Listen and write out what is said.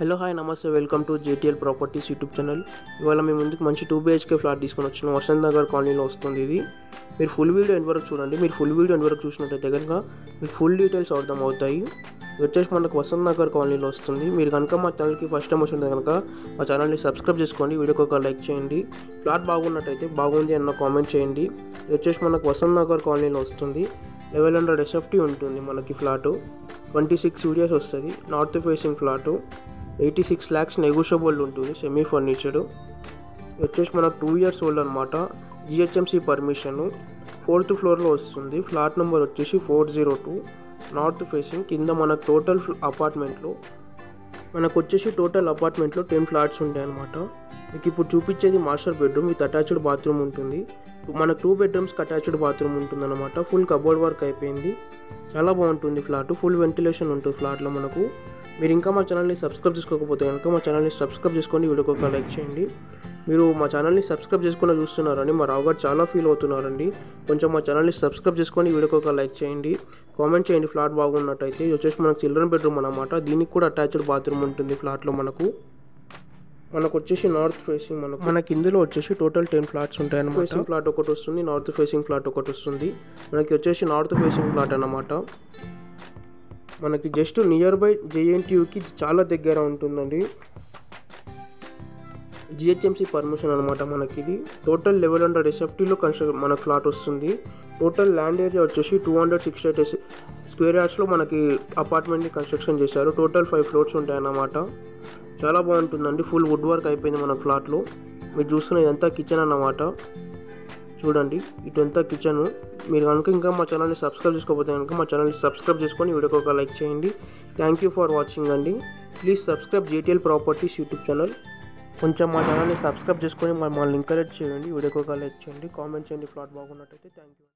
Hello hi నమస్తే welcome to JTL properties YouTube channel. ఇవాళ మీ ముందుకు మంచి 2 BHK ఫ్లాట్ తీసుకొని వచ్చిన వసంత్ నగర్ కాలనీలో వస్తుంది. ఇది మీరు ఫుల్ వీడియో ఎండ్ వరకు చూడండి. మీరు ఫుల్ వీడియో ఎండ్ వరకు చూసినట్టయితే కనుక మీకు ఫుల్ డీటెయిల్స్ అర్థం అవుతాయి. ఇది వచ్చేసి మనకు వసంత్ నగర్ కాలనీలో వస్తుంది. మీరు కనుక మా ఛానల్కి ఫస్ట్ టైం వస్తుంటే కనుక మా ఛానల్ని సబ్స్క్రైబ్ చేసుకోండి, వీడియోకి ఒక లైక్ చేయండి. ఫ్లాట్ బాగున్నట్టయితే బాగుంది అన్న కామెంట్ చేయండి. ఇది వచ్చేసి మనకు వసంత్ నగర్ కాలనీలో వస్తుంది. 1100 SFT ఉంటుంది మనకి ఫ్లాటు. 26 యూడిఎస్ వస్తుంది. North facing flat. 86 lakhs negotiable ఉంటుంది. సెమీ ఫర్నిచర్డ్ వచ్చేసి మనకు 2 years ఓల్డ్ అనమాట. GHMC permission. 4th ఫ్లోర్లో వస్తుంది. ఫ్లాట్ నెంబర్ వచ్చేసి 402. North facing. కింద మనకు టోటల్ అపార్ట్మెంట్లో 10 ఫ్లాట్స్ ఉంటాయి అనమాట. మీకు ఇప్పుడు చూపించేది master bedroom with attached bathroom ఉంటుంది. మనకు 2 bedrooms అటాచ్డ్ బాత్రూమ్ ఉంటుంది అనమాట. ఫుల్ కబోర్డ్ వర్క్ అయిపోయింది. చాలా బాగుంటుంది ఫ్లాట్. ఫుల్ వెంటిలేషన్ ఉంటుంది ఫ్లాట్లో మనకు. మీరు ఇంకా మా ఛానల్ని సబ్స్క్రైబ్ చేసుకోకపోతే కనుక మా ఛానల్ని సబ్స్క్రైబ్ చేసుకోండి, వీడియోకి ఒక లైక్ చేయండి. మీరు మా ఛానల్ని సబ్స్క్రైబ్ చేసుకుని చూస్తున్నారని మా రావు గారు చాలా ఫీల్ అవుతున్నారండి. కొంచెం మా ఛానల్ని సబ్స్క్రైబ్ చేసుకొని వీడియోకి ఒక లైక్ చేయండి, కామెంట్ చేయండి ఫ్లాట్ బాగున్నట్టయితే. ఇది వచ్చేసి మనకు చిల్డ్రన్ బెడ్రూమ్ అనమాట. దీనికి కూడా అటాచ్డ్ బాత్రూమ్ ఉంటుంది ఫ్లాట్లో మనకు వచ్చేసి నార్త్ ఫేసింగ్. మనకి ఇందులో వచ్చేసి టోటల్ 10 ఫ్లాట్స్ ఉంటాయి అన్నమాట. ఫేసింగ్ ఫ్లాట్ ఒకటి వస్తుంది, నార్త్ ఫేసింగ్ ఫ్లాట్ ఒకటి వస్తుంది. మనకి వచ్చేసి నార్త్ ఫేసింగ్ ఫ్లాట్ అన్నమాట. మనకి జస్ట్ నియర్ బై JNTUకి చాలా దగ్గర ఉంటుందండి. GHMC పర్మిషన్ అనమాట మనకి. ఇది టోటల్ 1100 SFTలో మన ఫ్లాట్ వస్తుంది. టోటల్ ల్యాండ్ ఏరియా వచ్చేసి 268 స్క్వేర్ యార్డ్స్లో మనకి అపార్ట్మెంట్ని కన్స్ట్రక్షన్ చేశారు. టోటల్ 5 ఫ్లోర్స్ ఉంటాయన్నమాట. చాలా బాగుంటుందండి. ఫుల్ వుడ్ వర్క్ అయిపోయింది మన ఫ్లాట్లో. మీరు చూస్తున్న ఇదంతా కిచెన్ అన్నమాట. చూడండి, ఇటంతా కిచెన్. మీరు కనుక ఇంకా మా ఛానల్ని సబ్స్క్రైబ్ చేసుకోకపోతే కనుక మా ఛానల్ని సబ్స్క్రైబ్ చేసుకొని వీడియోకి ఒక లైక్ చేయండి. థ్యాంక్ యూ ఫర్ వాచింగ్ అండి. Please subscribe JTL properties YouTube channel. కొంచెం మా ఛానల్ని సబ్స్క్రైబ్ చేసుకొని మమ్మల్ని ఎంకరేజ్ చేయండి, వీడియోకి ఒక లైక్ చేయండి, కామెంట్ చేయండి ఫ్లాట్ బాగున్నట్టయితే. Thank you.